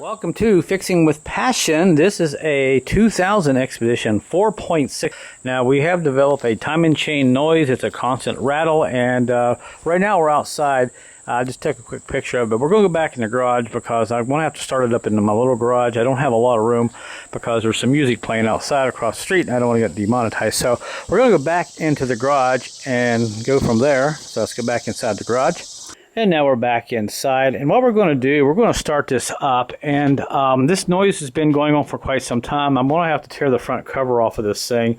Welcome to Fixing with Passion. This is a 2000 Expedition 4.6. Now we have developed a time and chain noise. It's a constant rattle, and right now we're outside. I just took a quick picture of it. We're going to go back in the garage because I want to have to start it up in my little garage. I don't have a lot of room because there's some music playing outside across the street and I don't want to get demonetized. So we're going to go back into the garage and go from there. So let's go back inside the garage. And now we're back inside, and what we're going to do, we're going to start this up, and this noise has been going on for quite some time. I'm going to have to tear the front cover off of this thing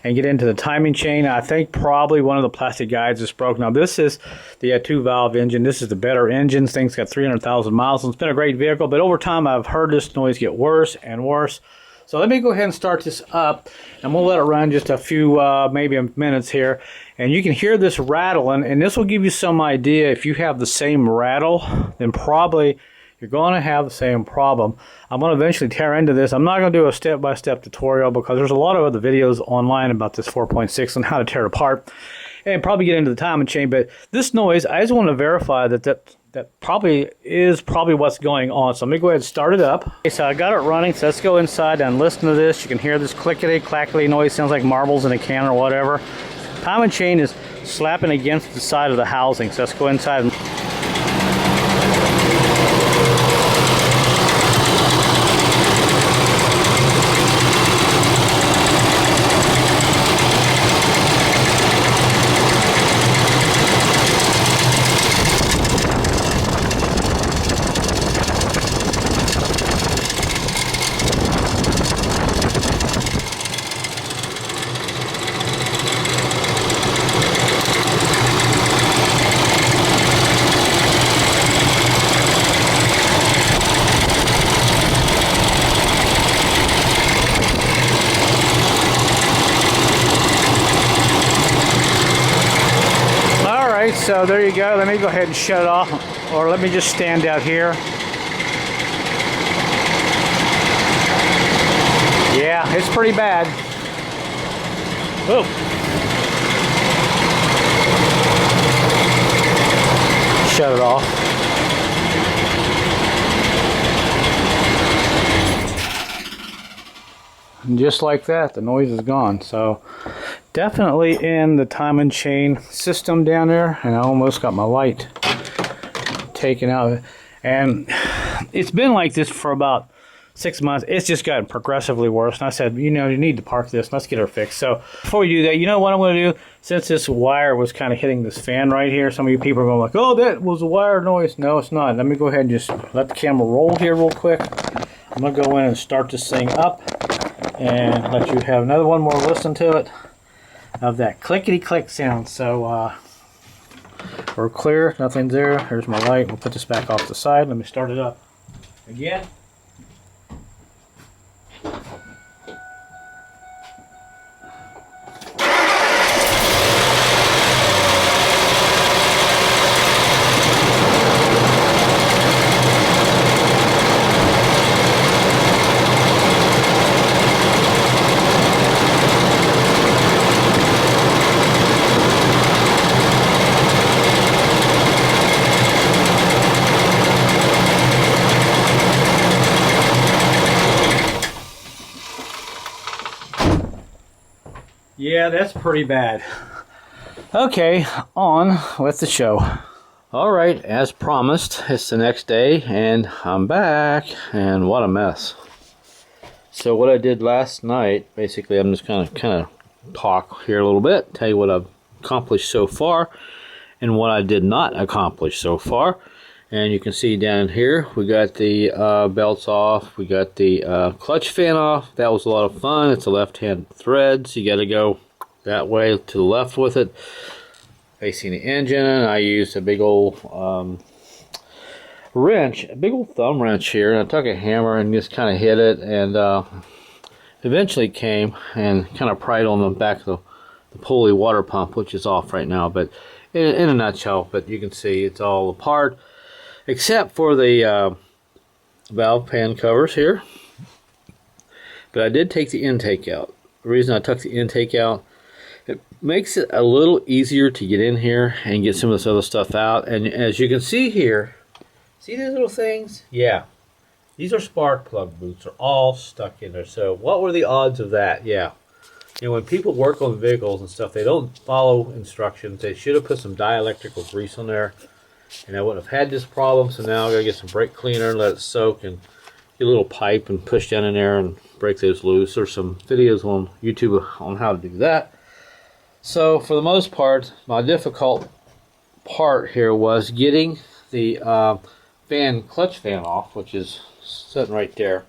and get into the timing chain. I think probably one of the plastic guides is broken. Now this is the 2-valve engine. This is the better engine. This thing's got 300,000 miles, and it's been a great vehicle, but over time I've heard this noise get worse and worse. So let me go ahead and start this up, and we'll let it run just a few, maybe minutes here. And you can hear this rattling, and this will give you some idea. If you have the same rattle, then probably you're going to have the same problem. I'm going to eventually tear into this. I'm not going to do a step-by-step tutorial because there's a lot of other videos online about this 4.6 and how to tear it apart, and probably get into the timing chain. But this noise, I just want to verify that probably is what's going on. So let me go ahead and start it up. Okay, so I got it running, so let's go inside and listen to this. You can hear this clickety clackety noise. Sounds like marbles in a can or whatever. Timing chain is slapping against the side of the housing, so let's go inside. So there you go. Let me go ahead and shut it off, or let me just stand out here. Yeah, it's pretty bad. Oh. Shut it off. And just like that, the noise is gone. So definitely in the timing chain system down there, and I almost got my light taken out. And it's been like this for about 6 months. It's just gotten progressively worse. And I said, you know, you need to park this. Let's get her fixed. So before we do that, you know what I'm going to do? Since this wire was kind of hitting this fan right here, some of you people are going like, oh, that was a wire noise. No, it's not. Let me go ahead and just let the camera roll here real quick. I'm going to go in and start this thing up and let you have another one more listen to it of that clickety-click sound. So we're clear, nothing's there. Here's my light. We'll put this back off the side. Let me start it up again. Yeah, that's pretty bad. Okay, on with the show. Alright, as promised, it's the next day and I'm back, and what a mess. So what I did last night, basically I'm just going to kind of talk here a little bit, tell you what I've accomplished so far and what I did not accomplish so far. And you can see down here, we got the belts off, we got the clutch fan off. That was a lot of fun. It's a left-hand thread, so you got to go that way to the left with it, facing the engine. And I used a big old wrench, a big old thumb wrench here, and I took a hammer and just kind of hit it, and eventually came and kind of pried on the back of the pulley water pump, which is off right now. But in a nutshell, but you can see it's all apart, except for the valve pan covers here. But I did take the intake out. The reason I took the intake out, it makes it a little easier to get in here and get some of this other stuff out. And as you can see here, see these little things? Yeah. These are spark plug boots. They're all stuck in there. So what were the odds of that? Yeah. You know, when people work on vehicles and stuff, they don't follow instructions. They should have put some dielectrical grease on there, and I wouldn't have had this problem. So now I gotta get some brake cleaner and let it soak, and get a little pipe and push down in there and break those loose. There's some videos on YouTube on how to do that. So for the most part, my difficult part here was getting the clutch fan off, which is sitting right there.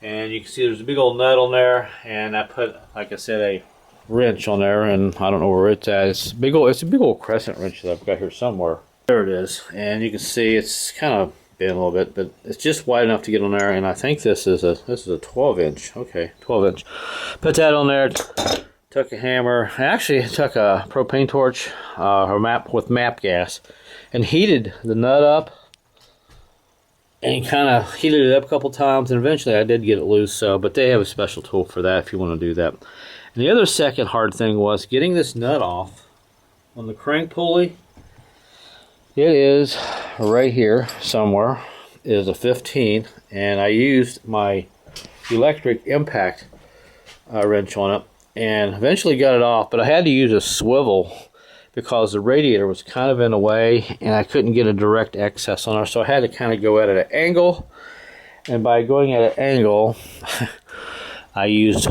And you can see there's a big old nut on there, and I put, like I said, a wrench on there, and I don't know where it's at. It's a big old crescent wrench that I've got here somewhere. There it is, and you can see it's kind of bent a little bit, but it's just wide enough to get on there. And I think this is a 12-inch. Okay, 12-inch. Put that on there. Took a hammer. I actually took a propane torch or map gas, and heated the nut up. And kind of heated it up a couple times, and eventually I did get it loose. So, but they have a special tool for that if you want to do that. And the other second hard thing was getting this nut off on the crank pulley. It is right here somewhere. It is a 15, and I used my electric impact wrench on it, and eventually got it off. But I had to use a swivel, because the radiator was kind of in the way and I couldn't get a direct access on her, so I had to kind of go at an angle. And by going at an angle, I used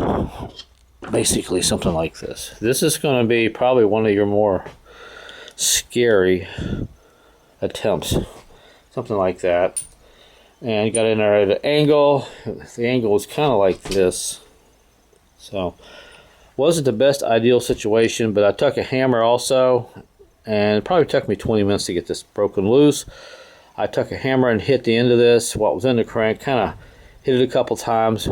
basically something like this. This is going to be probably one of your more scary attempts, something like that. And got in there at an angle. The angle was kind of like this, so wasn't the best ideal situation, but I took a hammer also, and it probably took me 20 minutes to get this broken loose. I took a hammer and hit the end of this, what was in the crank, kind of hit it a couple times,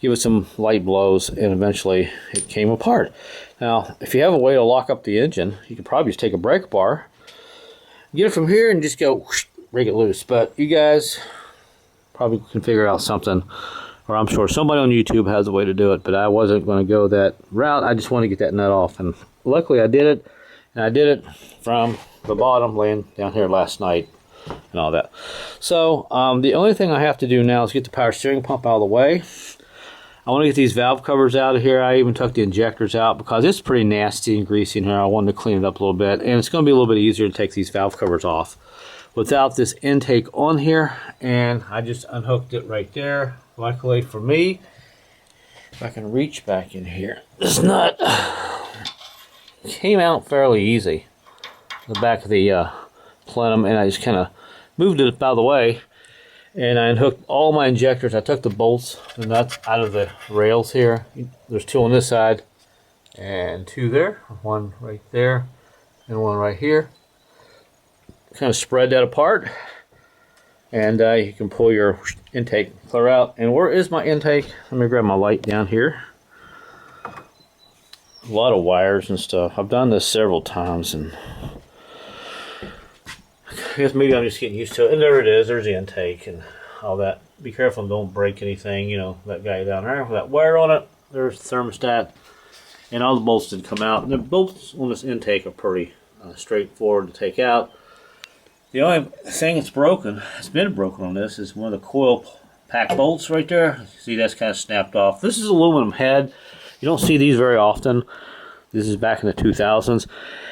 give it some light blows, and eventually it came apart. Now, if you have a way to lock up the engine, you could probably just take a brake bar, get it from here, and just go whoosh, break it loose. But you guys probably can figure out something, or I'm sure somebody on YouTube has a way to do it, but I wasn't going to go that route. I just wanted to get that nut off, and luckily I did it, and I did it from the bottom, laying down here last night and all that. So the only thing I have to do now is get the power steering pump out of the way. I want to get these valve covers out of here. I even took the injectors out because it's pretty nasty and greasy in here. I wanted to clean it up a little bit, and it's going to be a little bit easier to take these valve covers off without this intake on here. And I just unhooked it right there. Luckily for me, if I can reach back in here, this nut came out fairly easy. The back of the plenum, and I just kind of moved it out of the way, and I unhooked all my injectors. I took the bolts and nuts out of the rails here. There's two on this side and two there, one right there and one right here. Kind of spread that apart, and you can pull your intake clear out. And where is my intake? Let me grab my light down here. A lot of wires and stuff. I've done this several times, and I guess maybe I'm just getting used to it. And there it is. There's the intake and all that. Be careful and don't break anything. You know, that guy down there with that wire on it. There's the thermostat. And all the bolts did come out. And the bolts on this intake are pretty straightforward to take out. The only thing that's broken, it's been broken on this, is one of the coil pack bolts right there. See, that's kind of snapped off. This is an aluminum head. You don't see these very often. This is back in the 2000s.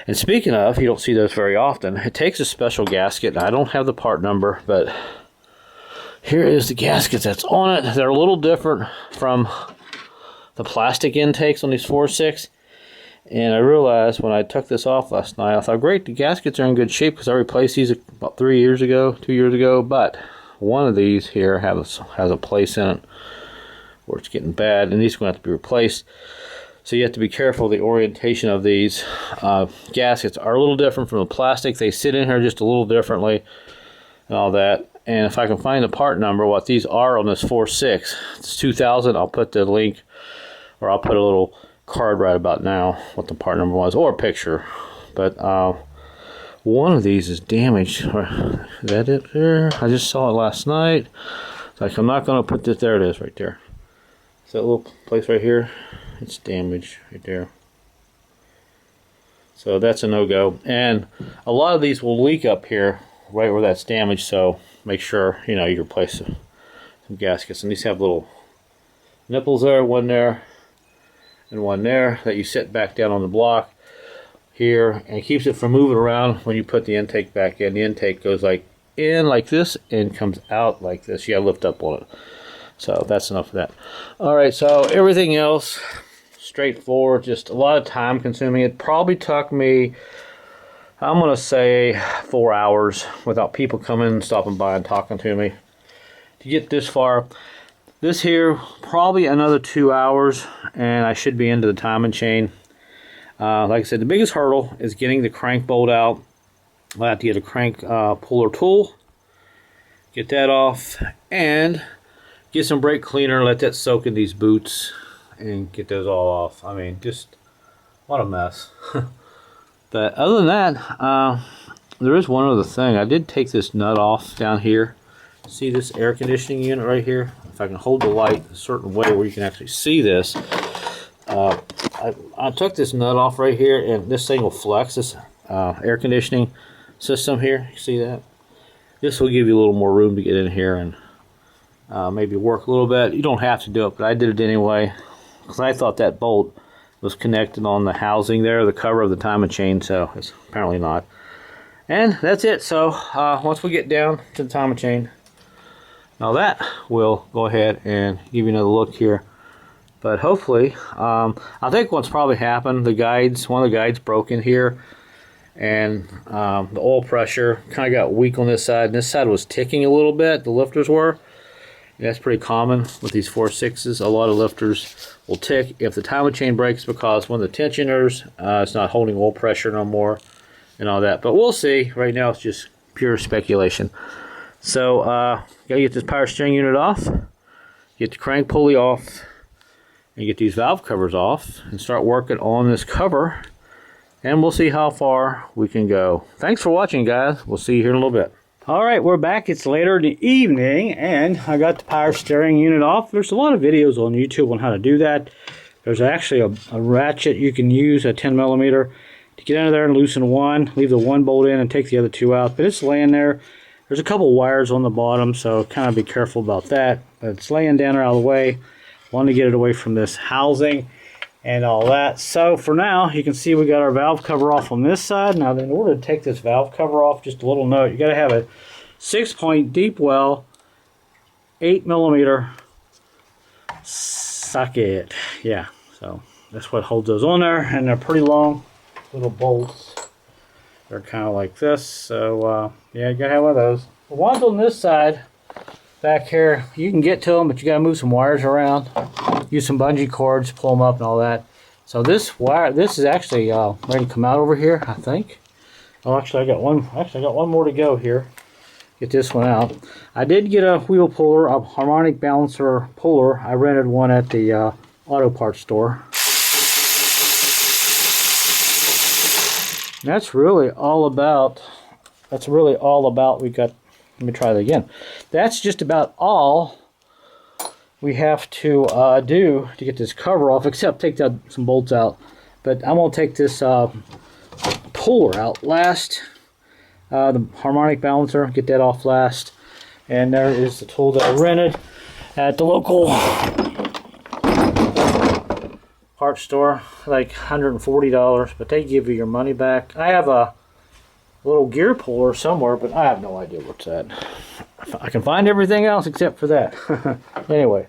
And speaking of, you don't see those very often. It takes a special gasket. I don't have the part number, but here is the gasket that's on it. They're a little different from the plastic intakes on these 4.6. And I realized when I took this off last night, I thought, great, the gaskets are in good shape because I replaced these about 2 years ago. But one of these here has a place in it where it's getting bad, and these are going to have to be replaced. So you have to be careful. The orientation of these gaskets are a little different from the plastic. They sit in here just a little differently and all that. And if I can find the part number, what these are on this 4.6, it's 2000. I'll put the link, or I'll put a little card right about now what the part number was, or a picture. But one of these is damaged. Is that it there? I just saw it last night. It's like, I'm not going to put this. There it is right there. Is that little place right here? It's damaged right there. So that's a no-go. And a lot of these will leak up here right where that's damaged, so make sure, you know, you replace some gaskets. And these have little nipples there, one there and one there, that you set back down on the block here, and it keeps it from moving around when you put the intake back in. The intake goes like in like this and comes out like this. You gotta lift up on it. So that's enough of that. Alright, so everything else straightforward, just a lot of time consuming. It probably took me, I'm gonna say, 4 hours without people coming and stopping by and talking to me to get this far. This here, probably another 2 hours, and I should be into the timing chain. Like I said, the biggest hurdle is getting the crank bolt out. I have to get a crank puller tool, get that off, and get some brake cleaner, let that soak in these boots, and get those all off. I mean, just what a mess. But other than that, there is one other thing. I did take this nut off down here. See this air conditioning unit right here? If I can hold the light a certain way where you can actually see this. I took this nut off right here, and this thing will flex, this air conditioning system here. You see that? This will give you a little more room to get in here and maybe work a little bit. You don't have to do it, but I did it anyway because I thought that bolt was connected on the housing there, the cover of the timing chain, so it's apparently not. And that's it. So once we get down to the timing chain, now that we'll go ahead and give you another look here. But hopefully, I think what's probably happened, one of the guides broke in here, and the oil pressure kind of got weak on this side, and this side was ticking a little bit, the lifters were. And that's pretty common with these 4.6s. A lot of lifters will tick if the timing chain breaks because one of the tensioners, it's not holding oil pressure no more and all that. But we'll see. Right now it's just pure speculation. So, gotta get this power steering unit off, get the crank pulley off, and get these valve covers off, and start working on this cover, and we'll see how far we can go. Thanks for watching, guys. We'll see you here in a little bit. Alright, we're back. It's later in the evening, and I got the power steering unit off. There's a lot of videos on YouTube on how to do that. There's actually a ratchet you can use, a 10mm, to get under there and loosen one, leave the one bolt in and take the other two out. But it's laying there. There's a couple wires on the bottom, so kind of be careful about that. But it's laying down there out of the way. Wanted to get it away from this housing and all that. So for now, you can see we got our valve cover off on this side. Now, in order to take this valve cover off, just a little note, you got to have a 6-point deep well, 8mm socket. Yeah, so that's what holds those on there, and they're pretty long little bolts. They're kind of like this. So yeah, you gotta have one of those. The ones on this side back here, you can get to them, but you gotta move some wires around, use some bungee cords, pull them up and all that. So this wire, this is actually ready to come out over here, I think. Oh, actually I got one more to go here. Get this one out. I did get a wheel puller, a harmonic balancer puller. I rented one at the auto parts store. That's really all about we got. Let me try that again. That's just about all we have to do to get this cover off, except take some bolts out. But I'm going to take this puller out last, the harmonic balancer, get that off last. And there is the tool that I rented at the local parts store, like $140, but they give you your money back. I have a little gear puller somewhere, but I have no idea what's that. I can find everything else except for that. Anyway,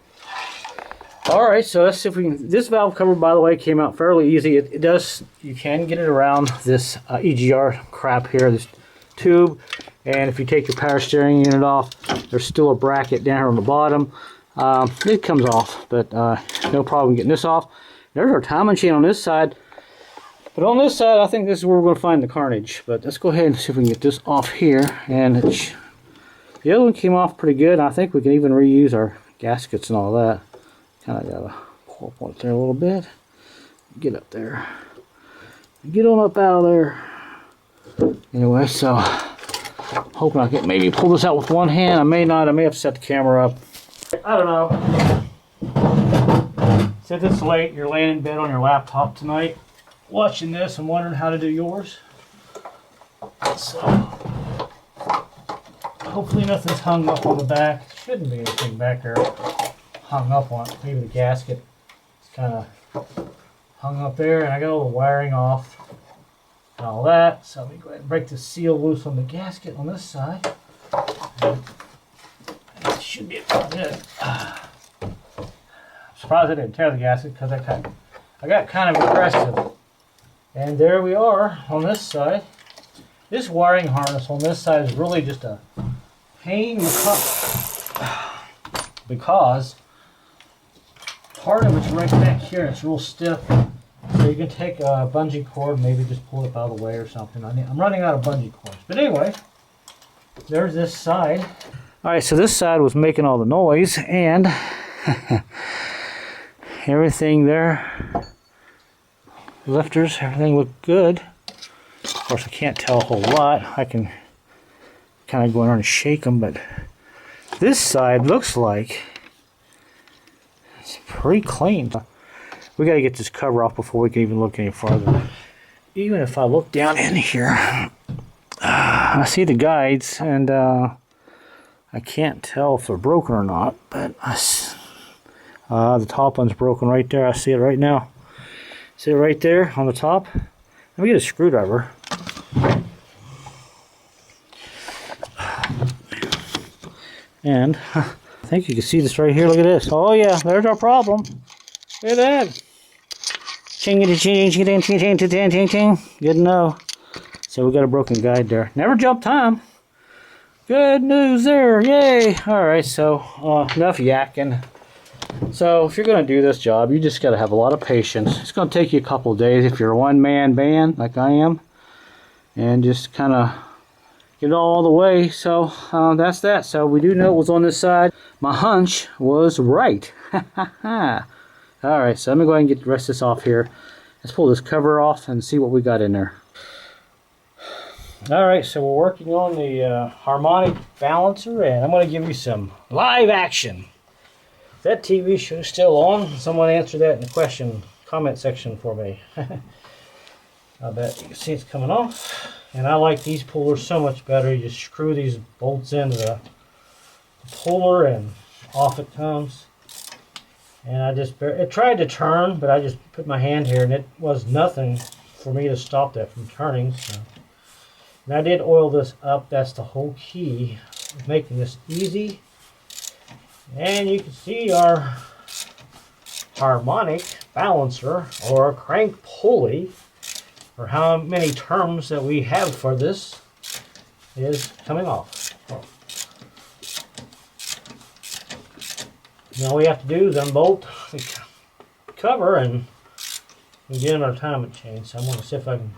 all right, so let's see if we can. This valve cover, by the way, came out fairly easy. It does, you can get it around this EGR crap here, this tube, and if you take your power steering unit off, there's still a bracket down here on the bottom. It comes off, but no problem getting this off. There's our timing chain on this side. But on this side, I think this is where we're going to find the carnage. But let's go ahead and see if we can get this off here. And the other one came off pretty good. I think we can even reuse our gaskets and all that. Kind of got to pull up on it there a little bit. Get up there. Get on up out of there. Anyway, so hoping I can maybe pull this out with one hand. I may not. I may have to set the camera up. I don't know. Since it's late, you're laying in bed on your laptop tonight, watching this and wondering how to do yours. So hopefully nothing's hung up on the back. Shouldn't be anything back there hung up on it. Maybe the gasket is kind of hung up there, and I got all the wiring off and all that. So let me go ahead and break the seal loose on the gasket on this side. And that should be about it. I'm surprised I didn't tear the gasket because I got kind of aggressive. And there we are on this side. This wiring harness on this side is really just a pain because part of it's right back here. It's real stiff. So you can take a bungee cord and maybe just pull it out of the way or something. I'm running out of bungee cords. But anyway, there's this side. Alright, so this side was making all the noise, and everything there, lifters, everything looked good. Of course, I can't tell a whole lot. I can kind of go in there and shake them, but this side looks like it's pretty clean. We got to get this cover off before we can even look any farther. Even if I look down in here, I see the guides, and I can't tell if they're broken or not, but the top one's broken right there. I see it right now. See it right there on the top? Let me get a screwdriver. And I think you can see this right here. Look at this. Oh yeah, there's our problem. Look at that. Ching ching ching ching ching ching ching ching. Good to know. So we got a broken guide there. Never jump time. Good news there. Yay. Alright, so enough yakking. So if you're going to do this job, you just got to have a lot of patience. It's going to take you a couple of days if you're a one-man band like I am. And just kind of get it all the way. So that's that. So we do know what was on this side. My hunch was right. Alright, so let me go ahead and get the rest of this off here. Let's pull this cover off and see what we got in there. Alright, so we're working on the harmonic balancer, and I'm going to give you some live action. Is that TV show still on? Someone answer that in the comment section for me. I bet you can see it's coming off. And I like these pullers so much better. You just screw these bolts into the puller and off it comes. And it tried to turn, but I just put my hand here and it was nothing for me to stop that from turning. So. And I did oil this up. That's the whole key of making this easy. And you can see our harmonic balancer or crank pulley, or how many terms that we have for this, is coming off. Now all we have to do is unbolt the cover and begin our timing chain. So I'm going to see if I can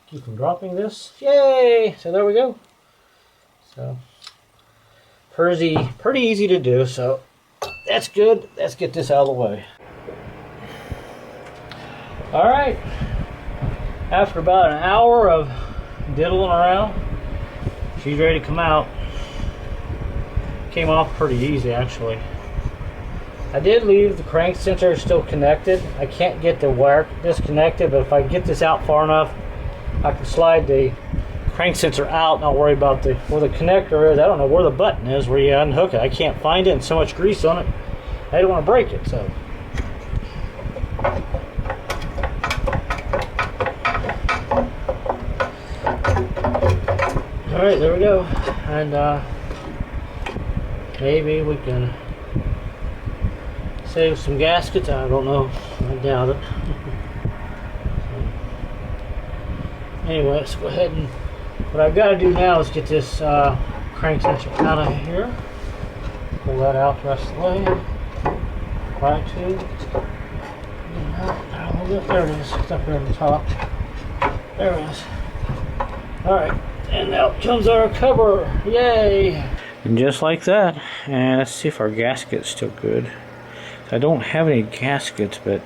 keep from dropping this. Yay! So there we go. So pretty easy to do, so that's good. Let's get this out of the way. Alright, after about an hour of diddling around, she's ready to come out. Came off pretty easy actually. I did leave the crank sensor still connected. I can't get the wire disconnected, but if I get this out far enough, I can slide the crank sensor out, not worry about where the connector is. I don't know where the button is where you unhook it. I can't find it, and so much grease on it. I don't want to break it, so. Alright, there we go. And maybe we can save some gaskets. I don't know. I doubt it. Anyway, let's go ahead and what I've got to do now is get this crank sensor out of here. Pull that out the rest of the way. Right to. There it is. It's up here on the top. There it is. Alright. And out comes our cover. Yay! And just like that. And let's see if our gasket's still good. I don't have any gaskets, but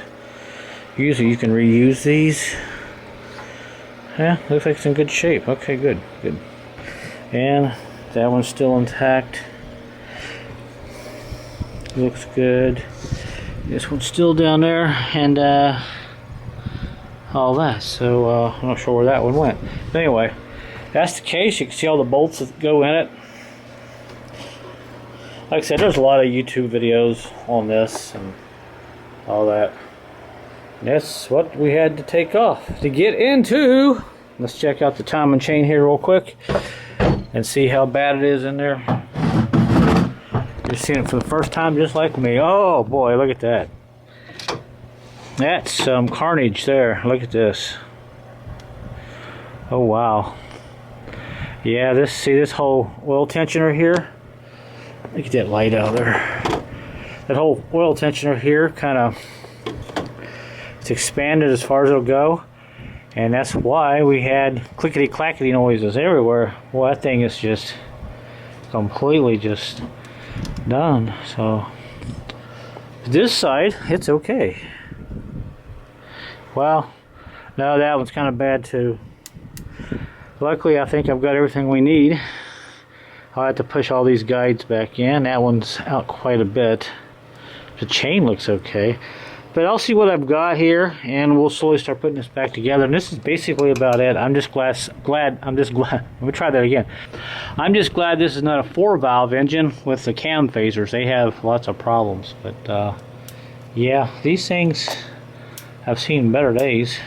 usually you can reuse these. Yeah, looks like it's in good shape. Okay, good. And that one's still intact. Looks good. This one's still down there, and all that. So I'm not sure where that one went. But anyway, that's the case. You can see all the bolts that go in it. like I said, there's a lot of YouTube videos on this and all that. And that's what we had to take off to get into. Let's check out the timing chain here real quick and see how bad it is in there. You're seeing it for the first time just like me. Oh boy, look at that. That's some carnage there. Look at this. Oh wow. Yeah, this whole oil tensioner here. Look at that light out there. That whole oil tensioner here kind of, it's expanded as far as it'll go. And that's why we had clickety clackety noises everywhere. Well, that thing is just completely just done. So this side, it's okay. Well, no, that one's kind of bad too. Luckily, I think I've got everything we need. I'll have to push all these guides back in. That one's out quite a bit. The chain looks okay. But I'll see what I've got here, and we'll slowly start putting this back together. And this is basically about it. I'm just glad, let me try that again. I'm just glad this is not a 4-valve engine with the cam phasers. They have lots of problems. But yeah, these things I've seen better days.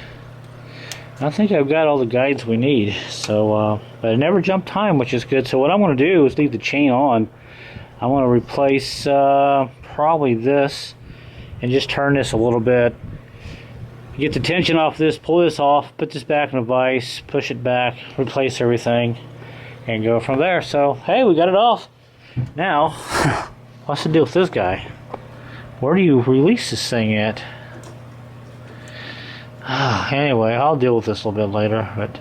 I think I've got all the guides we need. So, but I never jumped time, which is good. So what I'm going to do is leave the chain on. I want to replace probably this. And just turn this a little bit. Get the tension off this, pull this off, put this back in a vise, push it back, replace everything, and go from there. So, hey, we got it off. Now, what's the deal with this guy? Where do you release this thing at? Anyway, I'll deal with this a little bit later, but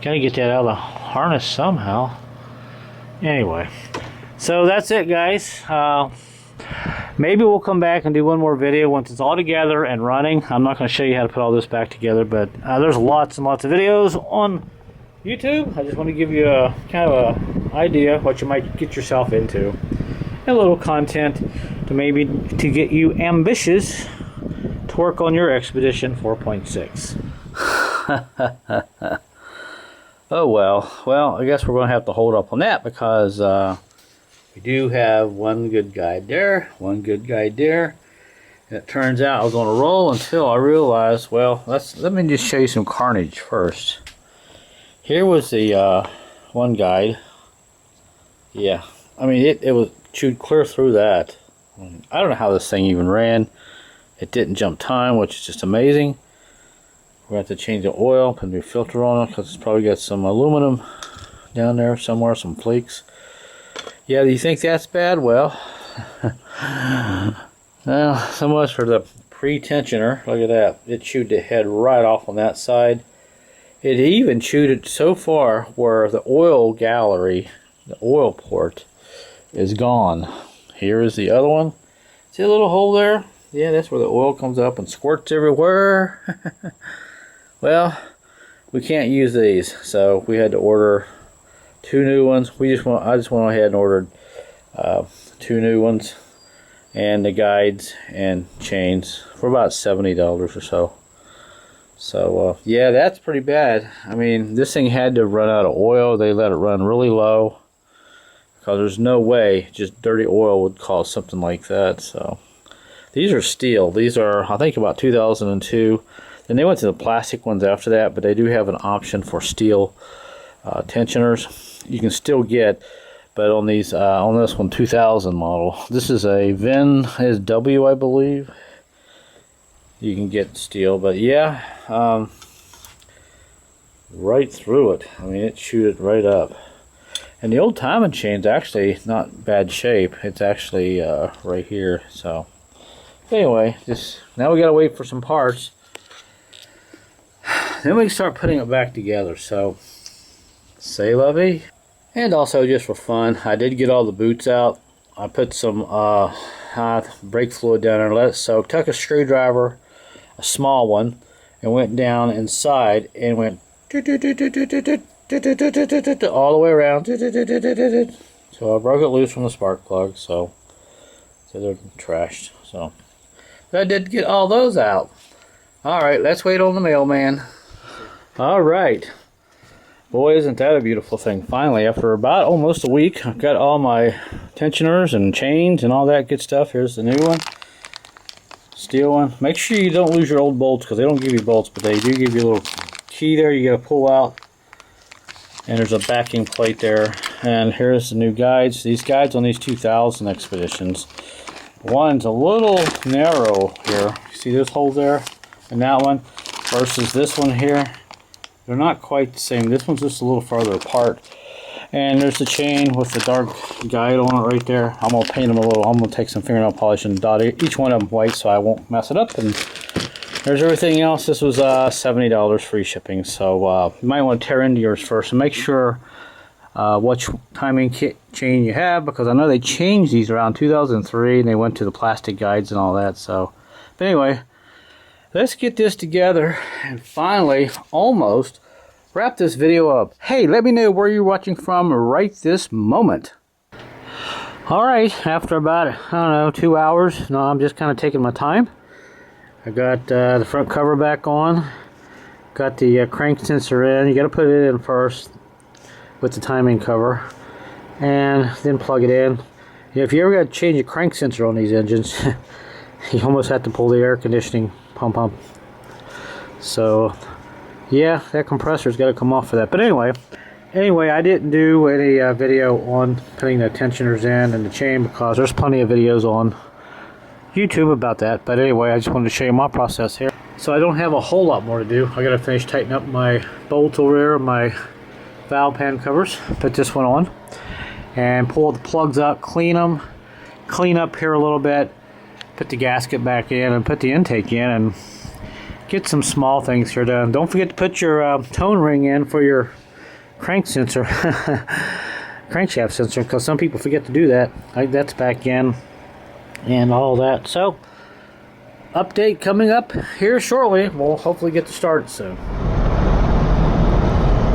gotta get that out of the harness somehow. Anyway, so that's it, guys. Maybe we'll come back and do one more video once it's all together and running. I'm not going to show you how to put all this back together, but there's lots and lots of videos on YouTube. I just want to give you a kind of a idea what you might get yourself into. And a little content to maybe to get you ambitious to work on your Expedition 4.6. Oh well, I guess we're going to have to hold up on that because we do have one good guide there, one good guide there. And it turns out I was on a roll until I realized, well, let me just show you some carnage first. Here was the one guide. Yeah, I mean, it was chewed clear through that. I don't know how this thing even ran. It didn't jump time, which is just amazing. We're going to have to change the oil, put a new filter on it because it's probably got some aluminum down there somewhere, some flakes. Yeah, do you think that's bad? Well, well, so much for the pre-tensioner. Look at that. It chewed the head right off on that side. It even chewed it so far where the oil gallery, the oil port, is gone. Here is the other one. See a little hole there? Yeah, that's where the oil comes up and squirts everywhere. Well, we can't use these, so we had to order 2 new ones. I just went ahead and ordered 2 new ones, and the guides and chains for about $70 or so. So yeah, that's pretty bad. I mean, this thing had to run out of oil. They let it run really low because there's no way just dirty oil would cause something like that. So these are steel. These are, I think, about 2002. Then they went to the plastic ones after that, but they do have an option for steel tensioners. You can still get, but on these on this one, 2000 model, this is a VIN is W, I believe. You can get steel, but yeah, right through it. I mean, it chewed it right up. And the old timing chain's actually not bad shape. It's actually right here. So anyway, just now we gotta wait for some parts. Then we can start putting it back together. So say la vie. And also, just for fun, I did get all the boots out. I put some brake fluid down there and let it soak. Took a screwdriver, a small one, and went down inside and went all the way around. So I broke it loose from the spark plug, so they're trashed. So but I did get all those out. Alright, let's wait on the mailman. Alright. Boy, isn't that a beautiful thing. Finally, after about almost a week, I've got all my tensioners and chains and all that good stuff. Here's the new one. Steel one. Make sure you don't lose your old bolts, because they don't give you bolts, but they do give you a little key there you got to pull out. And there's a backing plate there. And here's the new guides. These guides on these 2000 expeditions. One's a little narrow here. You see this hole there? And that one versus this one here. They're not quite the same. This one's just a little farther apart. And there's the chain with the dark guide on it right there. I'm going to paint them a little. I'm going to take some fingernail polish and dot each one of them white so I won't mess it up. And there's everything else. This was $70 free shipping. So you might want to tear into yours first and make sure which timing chain you have, because I know they changed these around 2003 and they went to the plastic guides and all that. So, but anyway, let's get this together and finally almost wrap this video up. Hey, let me know where you're watching from right this moment. Alright, after about, I don't know, 2 hours, no, I'm just kind of taking my time. I got the front cover back on, got the crank sensor in. You got to put it in first with the timing cover and then plug it in. If you ever got to change a crank sensor on these engines, you almost have to pull the air conditioning pump. So yeah, that compressor's got to come off for that. But anyway, I didn't do any video on putting the tensioners in and the chain, because there's plenty of videos on YouTube about that. But anyway, I just wanted to show you my process here. So I don't have a whole lot more to do. I got to finish tightening up my bolts over there, my valve pan covers. Put this one on and pull the plugs up, clean them, clean up here a little bit, put the gasket back in and put the intake in, and get some small things here done. Don't forget to put your tone ring in for your crank sensor, crankshaft sensor, because some people forget to do that. That's back in and all that. So update coming up here shortly. We'll hopefully get to start soon.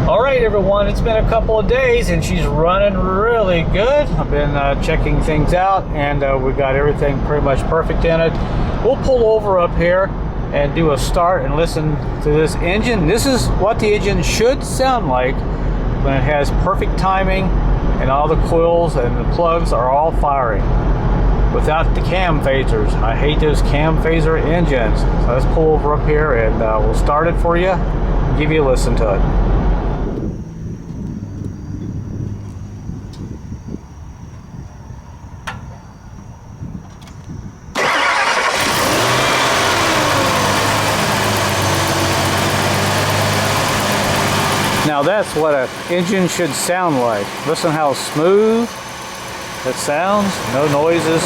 Alright everyone, it's been a couple of days and she's running really good. I've been checking things out, and we got everything pretty much perfect in it. We'll pull over up here and do a start and listen to this engine. This is what the engine should sound like when it has perfect timing and all the coils and the plugs are all firing without the cam phasers. I hate those cam phaser engines. So let's pull over up here and we'll start it for you and give you a listen to it. Now that's what an engine should sound like. Listen how smooth it sounds, no noises.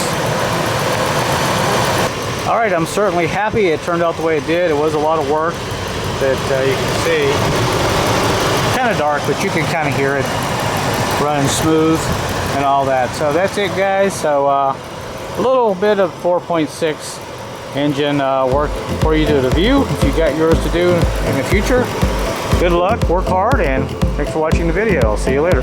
Alright, I'm certainly happy it turned out the way it did. It was a lot of work that you can see. Kind of dark, but you can kind of hear it running smooth and all that. So that's it guys. So a little bit of 4.6 engine work for you to review. If you got yours to do in the future, good luck, work hard, and thanks for watching the video. I'll see you later.